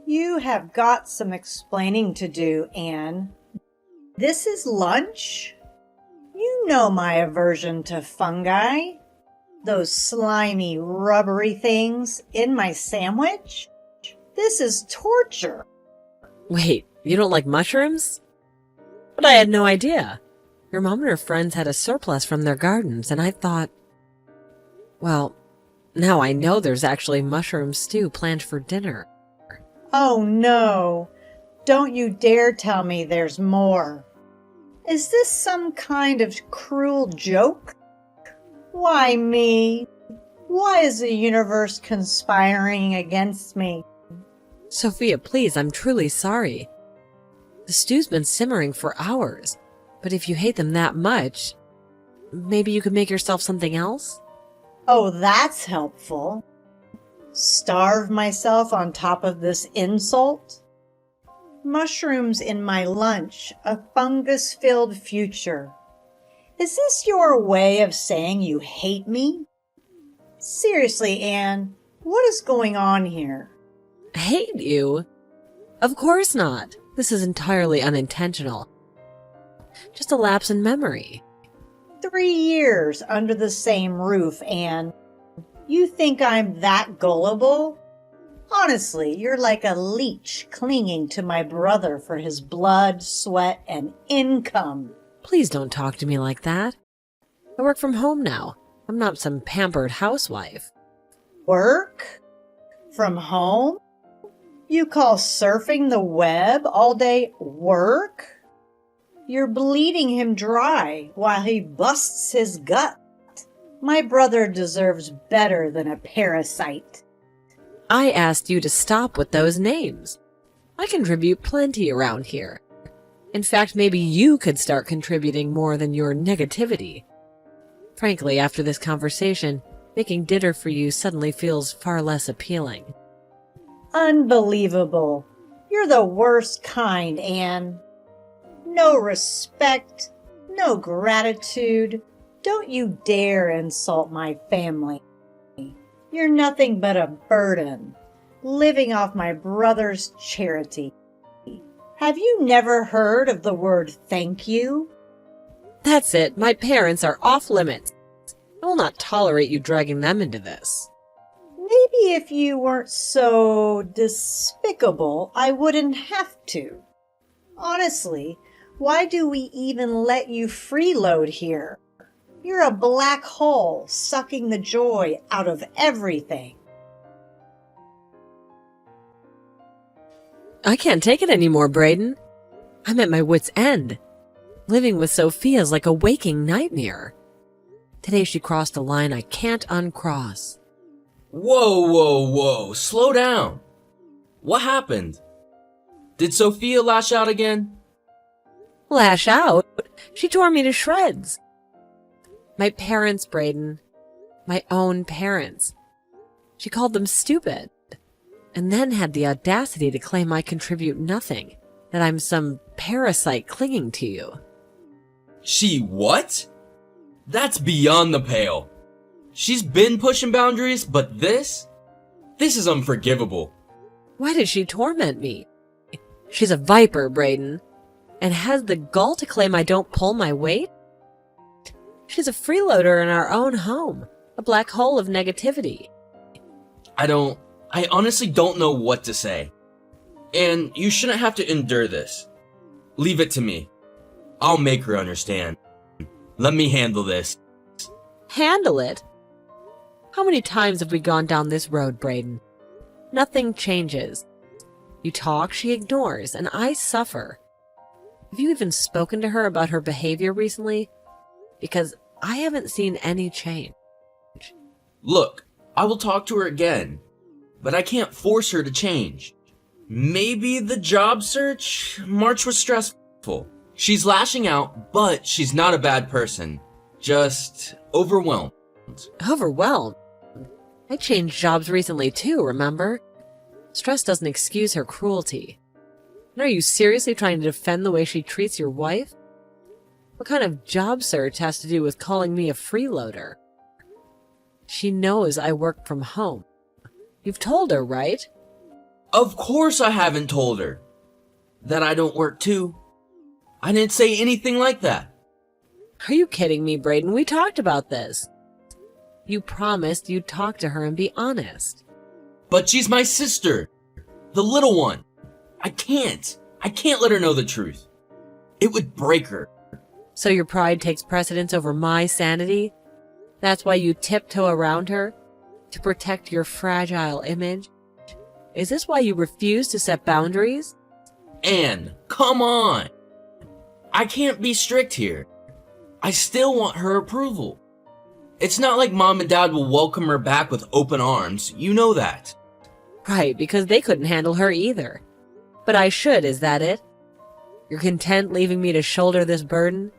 You have got some explaining to do, Anne. This is lunch? You know my aversion to fungi. Those slimy, rubbery things in my sandwich? This is torture. Wait, you don't like mushrooms? But I had no idea. Your mom and her friends had a surplus from their gardens, and I thought, well, now I know there's actually mushroom stew planned for dinner. Oh no, don't you dare tell me there's more. Is this some kind of cruel joke? Why me? Why is the universe conspiring against me? Sophia, please, I'm truly sorry. The stew's been simmering for hours, but if you hate them that much, maybe you could make yourself something else? Oh, that's helpful. Starve myself on top of this insult? Mushrooms in my lunch, a fungus-filled future. Is this your way of saying you hate me? Seriously, Anne, what is going on here? Hate you? Of course not. This is entirely unintentional. Just a lapse in memory. 3 years under the same roof, Anne. You think I'm that gullible? Honestly, you're like a leech clinging to my brother for his blood, sweat, and income. Please don't talk to me like that. I work from home now. I'm not some pampered housewife. Work? From home? You call surfing the web all day work? You're bleeding him dry while he busts his gut. My brother deserves better than a parasite. I asked you to stop with those names. I contribute plenty around here. In fact, maybe you could start contributing more than your negativity. Frankly, after this conversation, making dinner for you suddenly feels far less appealing. Unbelievable. You're the worst kind, Anne. No respect, no gratitude. Don't you dare insult my family. You're nothing but a burden, living off my brother's charity. Have you never heard of the word thank you? That's it. My parents are off limits. I will not tolerate you dragging them into this. Maybe if you weren't so despicable, I wouldn't have to. Honestly, why do we even let you freeload here? You're a black hole sucking the joy out of everything. I can't take it anymore, Braden. I'm at my wit's end. Living with Sophia is like a waking nightmare. Today she crossed a line I can't uncross. Whoa. Slow down. What happened? Did Sophia lash out again? Lash out? She tore me to shreds. My parents, Braden. My own parents. She called them stupid. And then had the audacity to claim I contribute nothing. That I'm some parasite clinging to you. She what? That's beyond the pale. She's been pushing boundaries, but this is unforgivable. Why did she torment me? She's a viper, Braden. And has the gall to claim I don't pull my weight? She's a freeloader in our own home. A black hole of negativity. I honestly don't know what to say. And you shouldn't have to endure this. Leave it to me. I'll make her understand. Let me handle this. Handle it? How many times have we gone down this road, Braden? Nothing changes. You talk, she ignores, and I suffer. Have you even spoken to her about her behavior recently? Because I haven't seen any change. Look, I will talk to her again, but I can't force her to change. Maybe the job search? March was stressful. She's lashing out, but she's not a bad person. Just overwhelmed. Overwhelmed? I changed jobs recently too, remember? Stress doesn't excuse her cruelty. And are you seriously trying to defend the way she treats your wife? What kind of job search has to do with calling me a freeloader? She knows I work from home. You've told her, right? Of course I haven't told her that I don't work too. I didn't say anything like that. Are you kidding me, Brayden? We talked about this. You promised you'd talk to her and be honest. But she's my sister, the little one. I can't let her know the truth. It would break her. So your pride takes precedence over my sanity? That's why you tiptoe around her? To protect your fragile image? Is this why you refuse to set boundaries? Anne, come on. I can't be strict here. I still want her approval. It's not like Mom and Dad will welcome her back with open arms. You know that. Right, because they couldn't handle her either. But I should, is that it? You're content leaving me to shoulder this burden?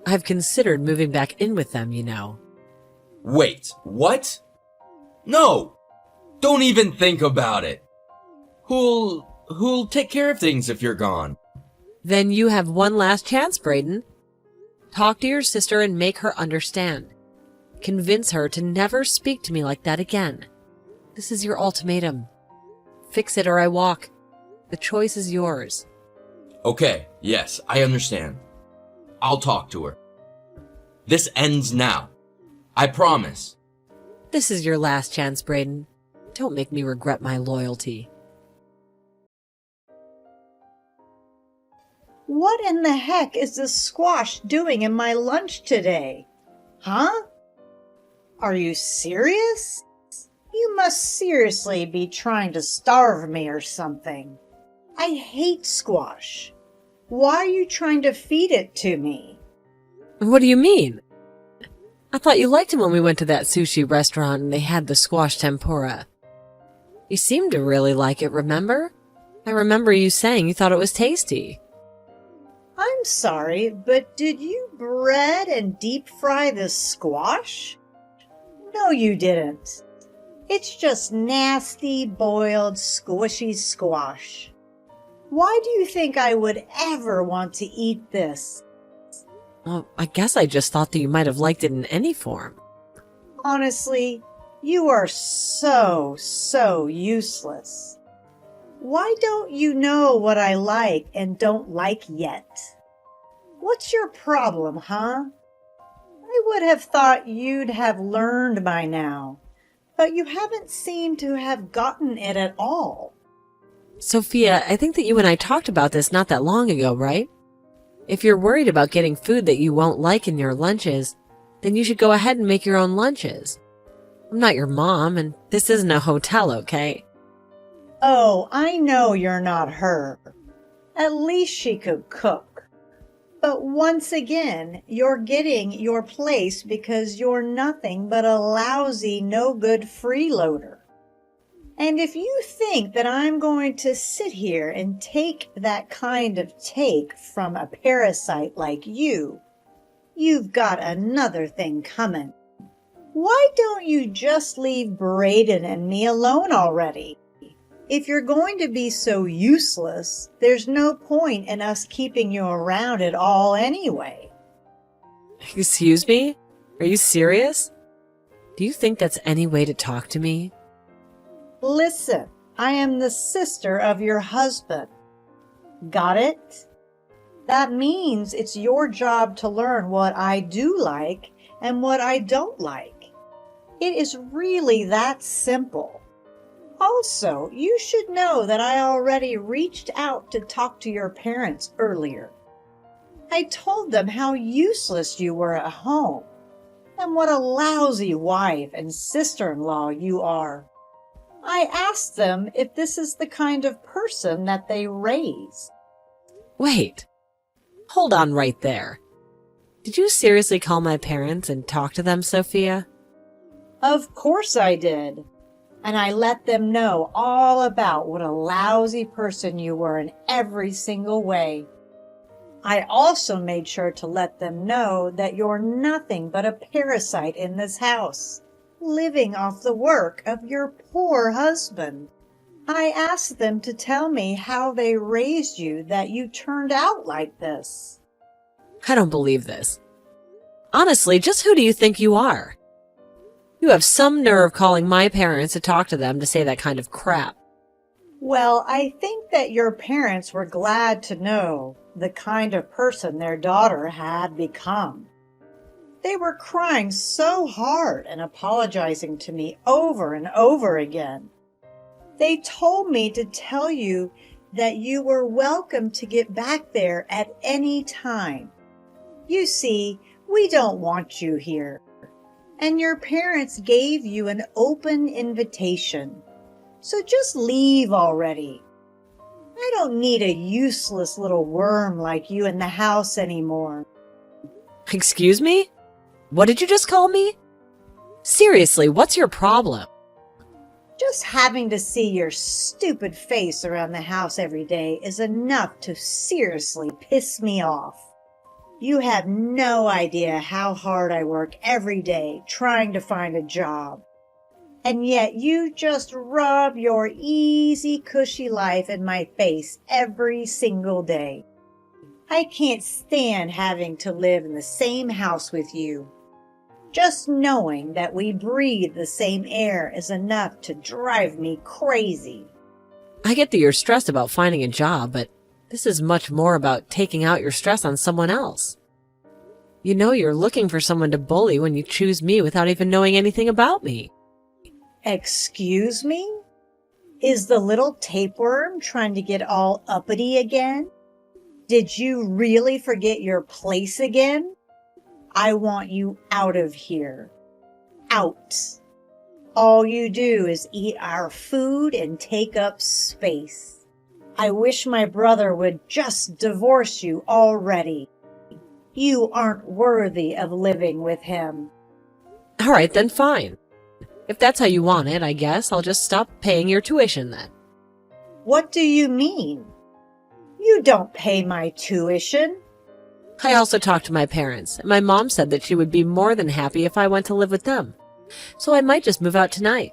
I've considered moving back in with them, you know. Wait, what? No! Don't even think about it. Who'll take care of things if you're gone? Then you have one last chance, Brayden. Talk to your sister and make her understand. Convince her to never speak to me like that again. This is your ultimatum. Fix it or I walk. The choice is yours. Okay, yes, I understand. I'll talk to her. This ends now. I promise. This is your last chance, Brayden. Don't make me regret my loyalty. What in the heck is this squash doing in my lunch today? Huh? Are you serious? You must seriously be trying to starve me or something. I hate squash. Why are you trying to feed it to me? What do you mean? I thought you liked it when we went to that sushi restaurant and they had the squash tempura. You seemed to really like it, remember? I remember you saying you thought it was tasty. I'm sorry, but did you bread and deep fry this squash? No, you didn't. It's just nasty, boiled, squishy squash. Why do you think I would ever want to eat this? Well, I guess I just thought that you might have liked it in any form. Honestly, you are so useless. Why don't you know what I like and don't like yet? What's your problem, huh? I would have thought you'd have learned by now, but you haven't seemed to have gotten it at all. Sophia, I think that you and I talked about this not that long ago, right? If you're worried about getting food that you won't like in your lunches, then you should go ahead and make your own lunches. I'm not your mom, and this isn't a hotel, okay? Oh, I know you're not her. At least she could cook. But once again, you're getting your place because you're nothing but a lousy, no-good freeloader. And if you think that I'm going to sit here and take that kind of take from a parasite like you, you've got another thing coming. Why don't you just leave Brayden and me alone already? If you're going to be so useless, there's no point in us keeping you around at all anyway. Excuse me? Are you serious? Do you think that's any way to talk to me? Listen, I am the sister of your husband. Got it? That means it's your job to learn what I do like and what I don't like. It is really that simple. Also, you should know that I already reached out to talk to your parents earlier. I told them how useless you were at home and what a lousy wife and sister-in-law you are. I asked them if this is the kind of person that they raise. Wait. Hold on right there. Did you seriously call my parents and talk to them, Sophia? Of course I did. And I let them know all about what a lousy person you were in every single way. I also made sure to let them know that you're nothing but a parasite in this house, living off the work of your poor husband. I asked them to tell me how they raised you that you turned out like this. I don't believe this. Honestly, just who do you think you are? You have some nerve calling my parents to talk to them to say that kind of crap. Well, I think that your parents were glad to know the kind of person their daughter had become. They were crying so hard and apologizing to me over and over again. They told me to tell you that you were welcome to get back there at any time. You see, we don't want you here. And your parents gave you an open invitation. So just leave already. I don't need a useless little worm like you in the house anymore. Excuse me? What did you just call me? Seriously, what's your problem? Just having to see your stupid face around the house every day is enough to seriously piss me off. You have no idea how hard I work every day trying to find a job. And yet you just rub your easy, cushy life in my face every single day. I can't stand having to live in the same house with you. Just knowing that we breathe the same air is enough to drive me crazy. I get that you're stressed about finding a job, but this is much more about taking out your stress on someone else. You know you're looking for someone to bully when you choose me without even knowing anything about me. Excuse me? Is the little tapeworm trying to get all uppity again? Did you really forget your place again? I want you out of here. Out. All you do is eat our food and take up space. I wish my brother would just divorce you already. You aren't worthy of living with him. All right, then fine. If that's how you want it, I guess I'll just stop paying your tuition then. What do you mean? You don't pay my tuition. I also talked to my parents, and my mom said that she would be more than happy if I went to live with them. So I might just move out tonight.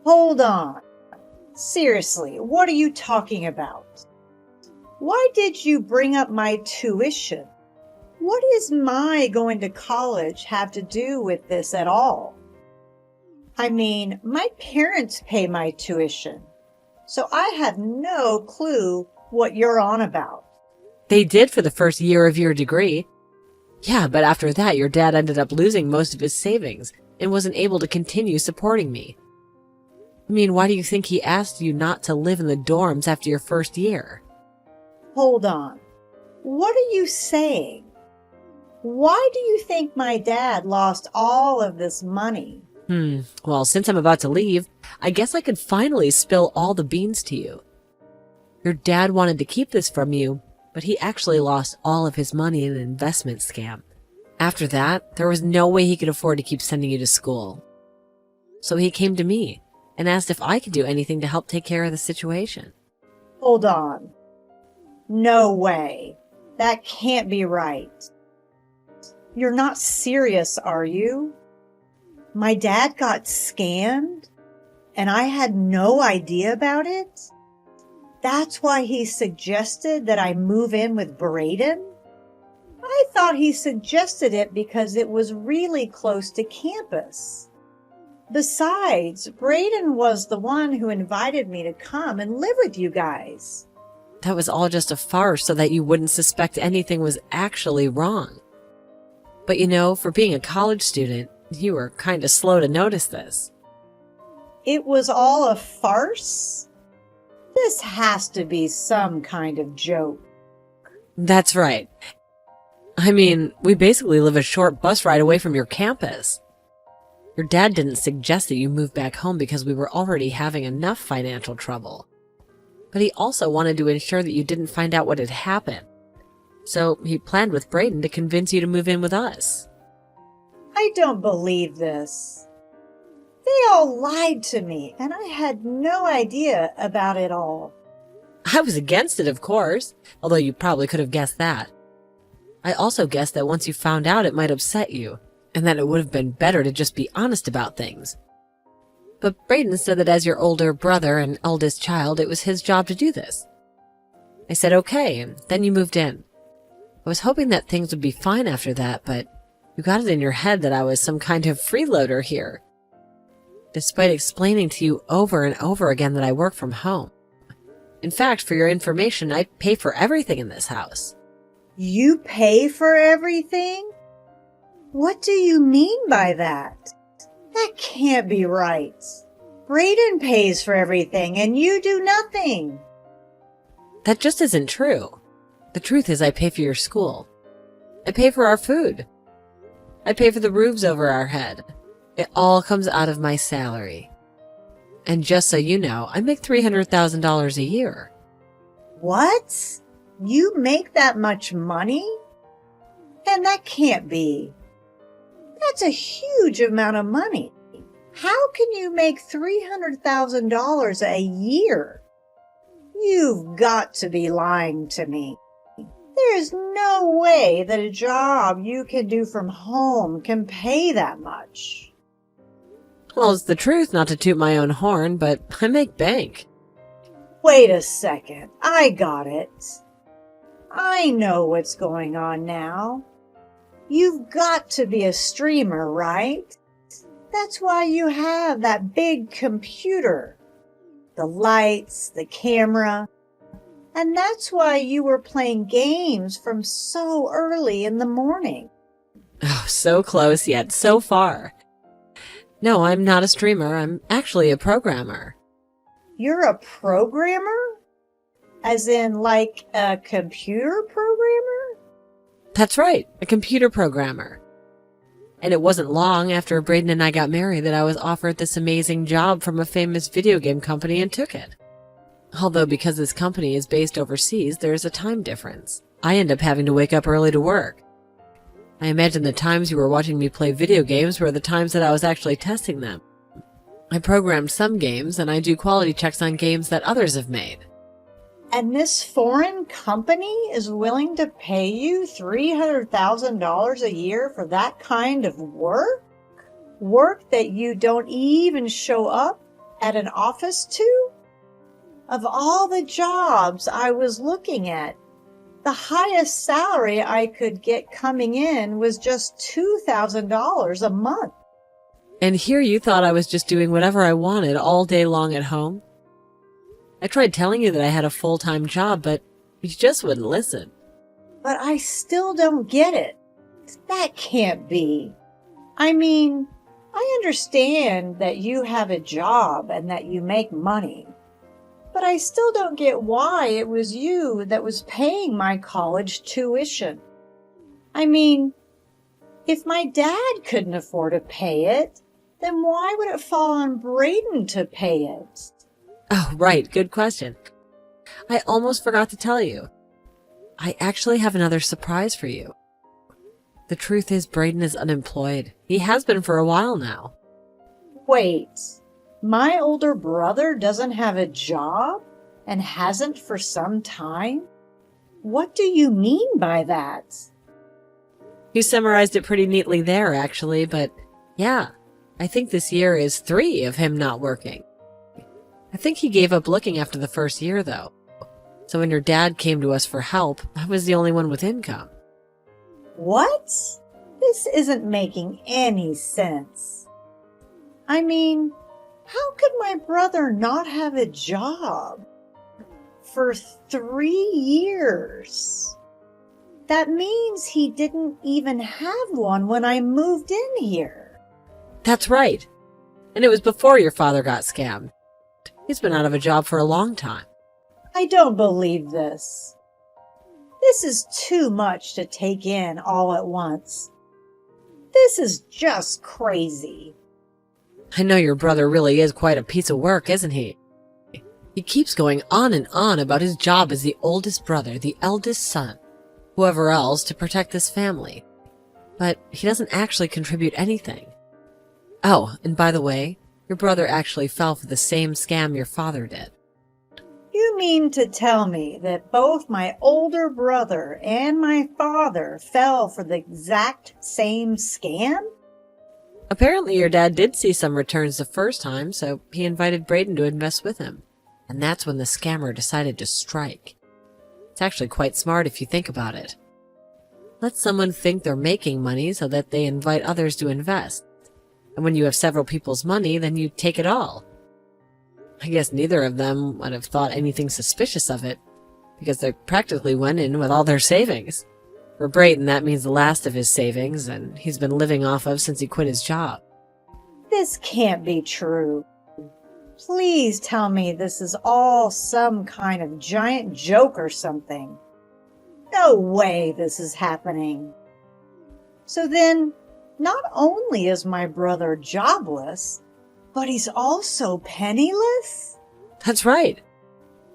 Hold on. Seriously, what are you talking about? Why did you bring up my tuition? What does my going to college have to do with this at all? I mean, my parents pay my tuition, so I have no clue what you're on about. They did for the first year of your degree. Yeah, but after that, your dad ended up losing most of his savings and wasn't able to continue supporting me. I mean, why do you think he asked you not to live in the dorms after your first year? Hold on. What are you saying? Why do you think my dad lost all of this money? Well, since I'm about to leave, I guess I could finally spill all the beans to you. Your dad wanted to keep this from you, but he actually lost all of his money in an investment scam. After that, there was no way he could afford to keep sending you to school. So he came to me and asked if I could do anything to help take care of the situation. Hold on. No way. That can't be right. You're not serious, are you? My dad got scammed, and I had no idea about it? That's why he suggested that I move in with Braden? I thought he suggested it because it was really close to campus. Besides, Braden was the one who invited me to come and live with you guys. That was all just a farce so that you wouldn't suspect anything was actually wrong. But you know, for being a college student, you were kind of slow to notice this. It was all a farce? This has to be some kind of joke. That's right. I mean, we basically live a short bus ride away from your campus. Your dad didn't suggest that you move back home because we were already having enough financial trouble. But he also wanted to ensure that you didn't find out what had happened. So he planned with Braden to convince you to move in with us. I don't believe this. They all lied to me, and I had no idea about it all. I was against it, of course, although you probably could have guessed that. I also guessed that once you found out it might upset you, and that it would have been better to just be honest about things. But Braden said that as your older brother and eldest child, it was his job to do this. I said okay, and then you moved in. I was hoping that things would be fine after that, but you got it in your head that I was some kind of freeloader here. Despite explaining to you over and over again that I work from home. In fact, for your information, I pay for everything in this house. You pay for everything? What do you mean by that? That can't be right. Brayden pays for everything and you do nothing. That just isn't true. The truth is I pay for your school. I pay for our food. I pay for the roofs over our head. It all comes out of my salary. And just so you know, I make $300,000 a year. What? You make that much money? And that can't be. That's a huge amount of money. How can you make $300,000 a year? You've got to be lying to me. There's no way that a job you can do from home can pay that much. Well, it's the truth, not to toot my own horn, but I make bank. Wait a second. I got it. I know what's going on now. You've got to be a streamer, right? That's why you have that big computer. The lights, the camera. And that's why you were playing games from so early in the morning. Oh, so close yet so far. No, I'm not a streamer. I'm actually a programmer. You're a programmer? As in, like, a computer programmer? That's right, a computer programmer. And it wasn't long after Brayden and I got married that I was offered this amazing job from a famous video game company and took it. Although because this company is based overseas, there's a time difference. I end up having to wake up early to work. I imagine the times you were watching me play video games were the times that I was actually testing them. I programmed some games, and I do quality checks on games that others have made. And this foreign company is willing to pay you $300,000 a year for that kind of work? Work that you don't even show up at an office to? Of all the jobs I was looking at, the highest salary I could get coming in was just $2,000 a month. And here you thought I was just doing whatever I wanted all day long at home? I tried telling you that I had a full-time job, but you just wouldn't listen. But I still don't get it. That can't be. I mean, I understand that you have a job and that you make money. But I still don't get why it was you that was paying my college tuition. I mean, if my dad couldn't afford to pay it, then why would it fall on Brayden to pay it? Oh, right. Good question. I almost forgot to tell you. I actually have another surprise for you. The truth is Brayden is unemployed. He has been for a while now. Wait, my older brother doesn't have a job and hasn't for some time? What do you mean by that? You summarized it pretty neatly there, actually, but yeah, I think this year is 3 of him not working. I think he gave up looking after the first year, though. So when your dad came to us for help, I was the only one with income. What? This isn't making any sense. I mean, how could my brother not have a job for 3 years? That means he didn't even have one when I moved in here. That's right. And it was before your father got scammed. He's been out of a job for a long time. I don't believe this. This is too much to take in all at once. This is just crazy. I know your brother really is quite a piece of work, isn't he? He keeps going on and on about his job as the oldest brother, the eldest son, whoever else to protect this family. But he doesn't actually contribute anything. Oh, and by the way, your brother actually fell for the same scam your father did. You mean to tell me that both my older brother and my father fell for the exact same scam? Apparently your dad did see some returns the first time, so he invited Brayden to invest with him. And that's when the scammer decided to strike. It's actually quite smart if you think about it. Let someone think they're making money so that they invite others to invest. And when you have several people's money, then you take it all. I guess neither of them would have thought anything suspicious of it, because they practically went in with all their savings. For Brayton, that means the last of his savings, and he's been living off of since he quit his job. This can't be true. Please tell me this is all some kind of giant joke or something. No way this is happening. So then, not only is my brother jobless, but he's also penniless? That's right.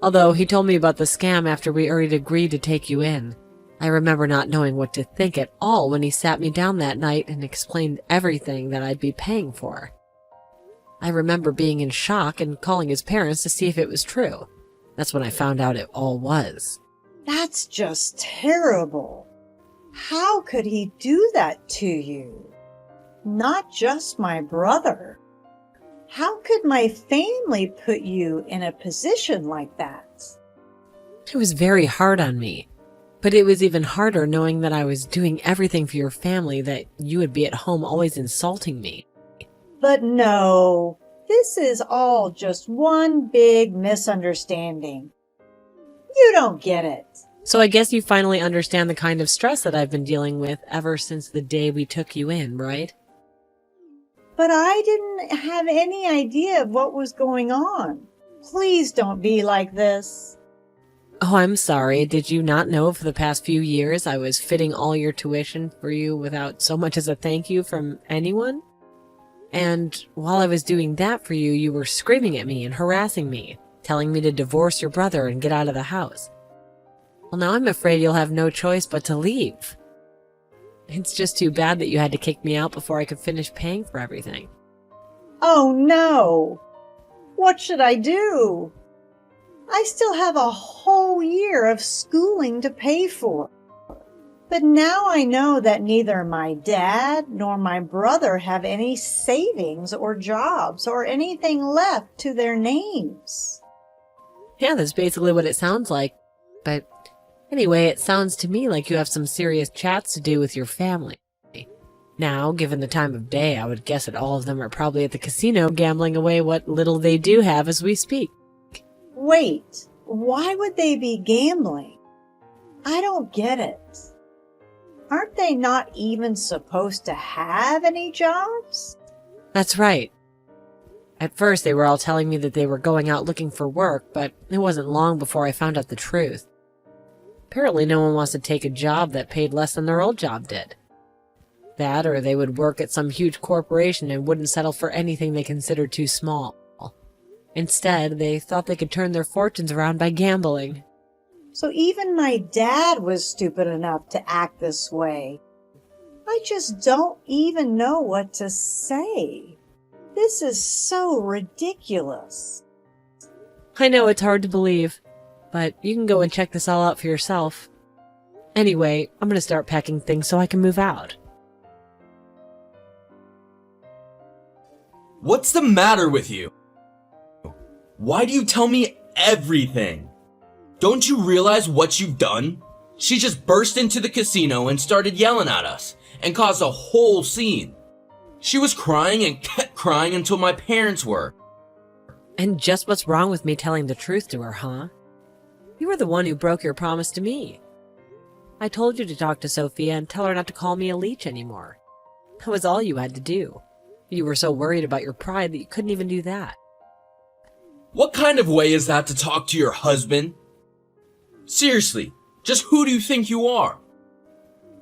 Although he told me about the scam after we already agreed to take you in. I remember not knowing what to think at all when he sat me down that night and explained everything that I'd be paying for. I remember being in shock and calling his parents to see if it was true. That's when I found out it all was. That's just terrible. How could he do that to you? Not just my brother. How could my family put you in a position like that? It was very hard on me. But it was even harder knowing that I was doing everything for your family, that you would be at home always insulting me. But no, this is all just one big misunderstanding. You don't get it. So I guess you finally understand the kind of stress that I've been dealing with ever since the day we took you in, right? But I didn't have any idea of what was going on. Please don't be like this. Oh, I'm sorry. Did you not know for the past few years I was fitting all your tuition for you without so much as a thank you from anyone? And while I was doing that for you, you were screaming at me and harassing me, telling me to divorce your brother and get out of the house. Well, now I'm afraid you'll have no choice but to leave. It's just too bad that you had to kick me out before I could finish paying for everything. Oh no! What should I do? I still have a whole year of schooling to pay for. But now I know that neither my dad nor my brother have any savings or jobs or anything left to their names. Yeah, that's basically what it sounds like. But anyway, it sounds to me like you have some serious chats to do with your family. Now, given the time of day, I would guess that all of them are probably at the casino gambling away what little they do have as we speak. Wait, why would they be gambling? I don't get it. Aren't they not even supposed to have any jobs? That's right. At first, they were all telling me that they were going out looking for work, but it wasn't long before I found out the truth. Apparently, no one wants to take a job that paid less than their old job did. That, or they would work at some huge corporation and wouldn't settle for anything they considered too small. Instead, they thought they could turn their fortunes around by gambling. So even my dad was stupid enough to act this way. I just don't even know what to say. This is so ridiculous. I know it's hard to believe, but you can go and check this all out for yourself. Anyway, I'm going to start packing things so I can move out. What's the matter with you? Why do you tell me everything? Don't you realize what you've done? She just burst into the casino and started yelling at us and caused a whole scene. She was crying and kept crying until my parents were. And just what's wrong with me telling the truth to her, huh? You were the one who broke your promise to me. I told you to talk to Sophia and tell her not to call me a leech anymore. That was all you had to do. You were so worried about your pride that you couldn't even do that. What kind of way is that to talk to your husband? Seriously, just who do you think you are?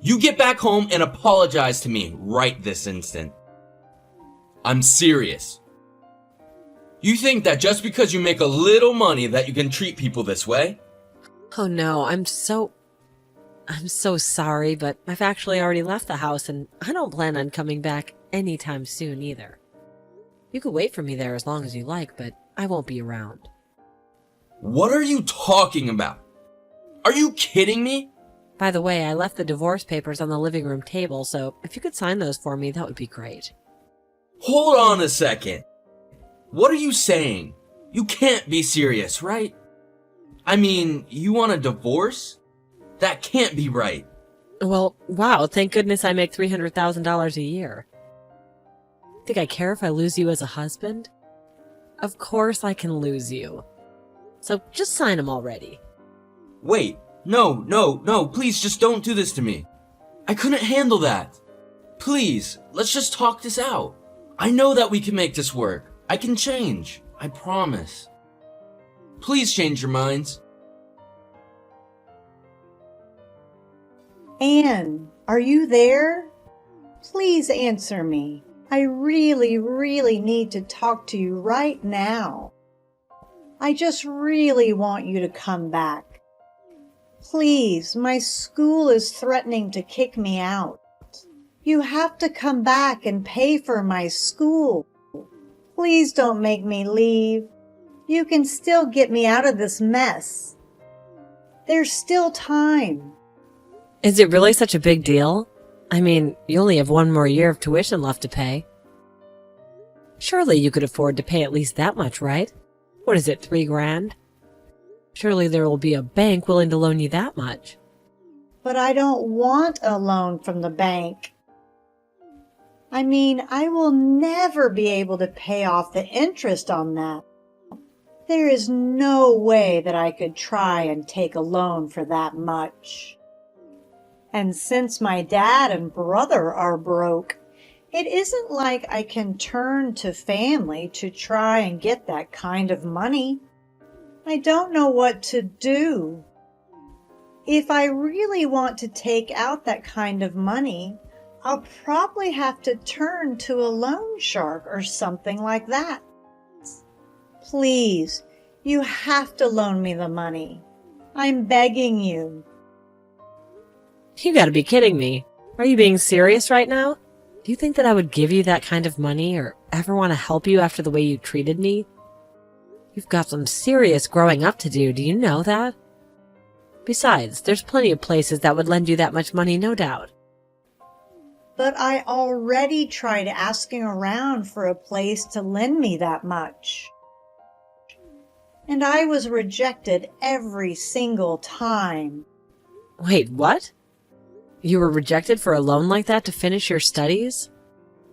You get back home and apologize to me right this instant. I'm serious. You think that just because you make a little money that you can treat people this way? Oh no, I'm so sorry, but I've actually already left the house and I don't plan on coming back anytime soon either. You could wait for me there as long as you like, but I won't be around. What are you talking about? Are you kidding me? By the way, I left the divorce papers on the living room table, so if you could sign those for me, that would be great. Hold on a second. What are you saying? You can't be serious, right? I mean, you want a divorce? That can't be right. Well, wow, thank goodness I make $300,000 a year. Think I care if I lose you as a husband? Of course I can lose you. So just sign them already. Wait, no, please just don't do this to me. I couldn't handle that. Please, let's just talk this out. I know that we can make this work. I can change. I promise. Please change your minds. Anne, are you there? Please answer me. I really need to talk to you right now. I just really want you to come back. Please, my school is threatening to kick me out. You have to come back and pay for my school. Please don't make me leave. You can still get me out of this mess. There's still time. Is it really such a big deal? I mean, you only have one more year of tuition left to pay. Surely you could afford to pay at least that much, right? What is it, $3,000? Surely there will be a bank willing to loan you that much. But I don't want a loan from the bank. I mean, I will never be able to pay off the interest on that. There is no way that I could try and take a loan for that much. And since my dad and brother are broke, it isn't like I can turn to family to try and get that kind of money. I don't know what to do. If I really want to take out that kind of money, I'll probably have to turn to a loan shark or something like that. Please, you have to loan me the money. I'm begging you. You gotta be kidding me. Are you being serious right now? Do you think that I would give you that kind of money or ever want to help you after the way you treated me? You've got some serious growing up to do you know that? Besides, there's plenty of places that would lend you that much money, no doubt. But I already tried asking around for a place to lend me that much. And I was rejected every single time. Wait, what? You were rejected for a loan like that to finish your studies?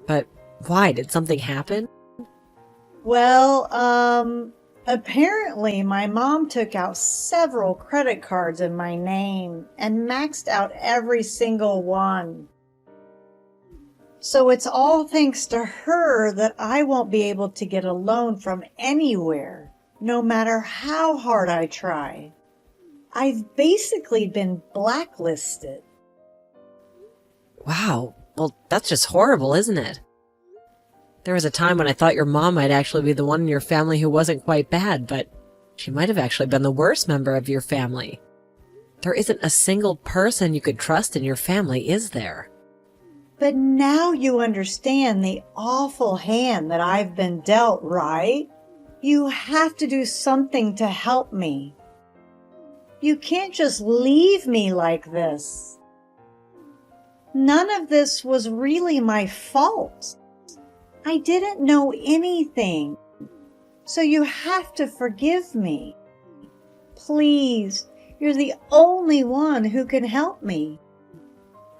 But why? Did something happen? Well, apparently my mom took out several credit cards in my name and maxed out every single one. So it's all thanks to her that I won't be able to get a loan from anywhere, no matter how hard I try. I've basically been blacklisted. Wow, well, that's just horrible, isn't it? There was a time when I thought your mom might actually be the one in your family who wasn't quite bad, but she might have actually been the worst member of your family. There isn't a single person you could trust in your family, is there? But now you understand the awful hand that I've been dealt, right? You have to do something to help me. You can't just leave me like this. None of this was really my fault. I didn't know anything. So you have to forgive me. Please, you're the only one who can help me.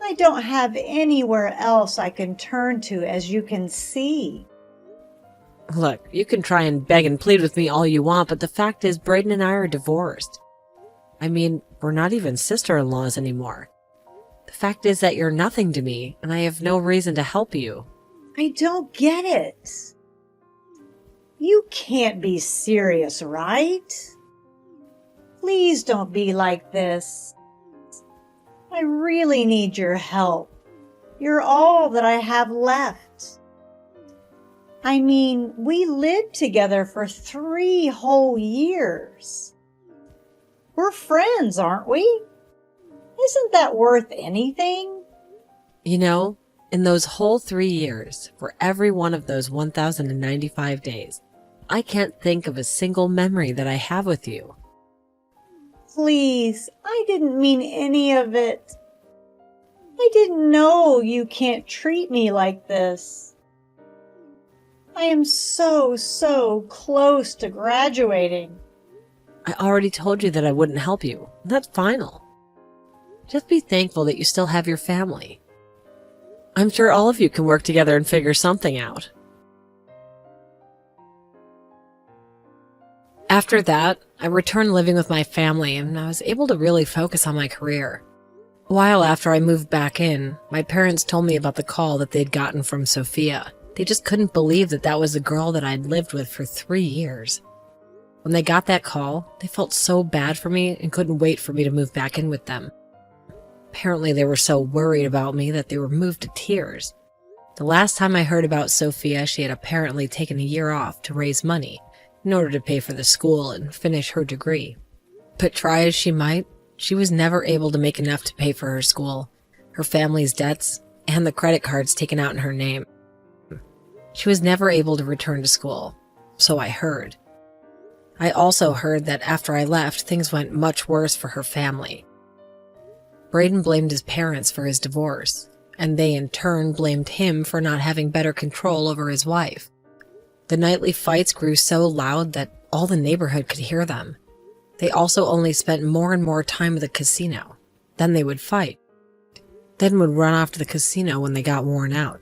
I don't have anywhere else I can turn to, as you can see. Look, you can try and beg and plead with me all you want, but the fact is Braden and I are divorced. I mean, we're not even sister-in-laws anymore. The fact is that you're nothing to me, and I have no reason to help you. I don't get it. You can't be serious, right? Please don't be like this. I really need your help. You're all that I have left. I mean, we lived together for 3 whole years. We're friends, aren't we? Isn't that worth anything? You know, in those whole 3 years, for every one of those 1,095 days, I can't think of a single memory that I have with you. Please, I didn't mean any of it. I didn't know you can't treat me like this. I am so close to graduating. I already told you that I wouldn't help you. That's final. Just be thankful that you still have your family. I'm sure all of you can work together and figure something out. After that, I returned living with my family and I was able to really focus on my career. A while after I moved back in, my parents told me about the call that they'd gotten from Sophia. They just couldn't believe that that was the girl that I'd lived with for 3 years. When they got that call, they felt so bad for me and couldn't wait for me to move back in with them. Apparently, they were so worried about me that they were moved to tears. The last time I heard about Sophia, she had apparently taken a year off to raise money in order to pay for the school and finish her degree. But try as she might, she was never able to make enough to pay for her school, her family's debts, and the credit cards taken out in her name. She was never able to return to school, so I heard. I also heard that after I left, things went much worse for her family. Braden blamed his parents for his divorce, and they in turn blamed him for not having better control over his wife. The nightly fights grew so loud that all the neighborhood could hear them. They also only spent more and more time at the casino. Then they would fight. Then would run off to the casino when they got worn out.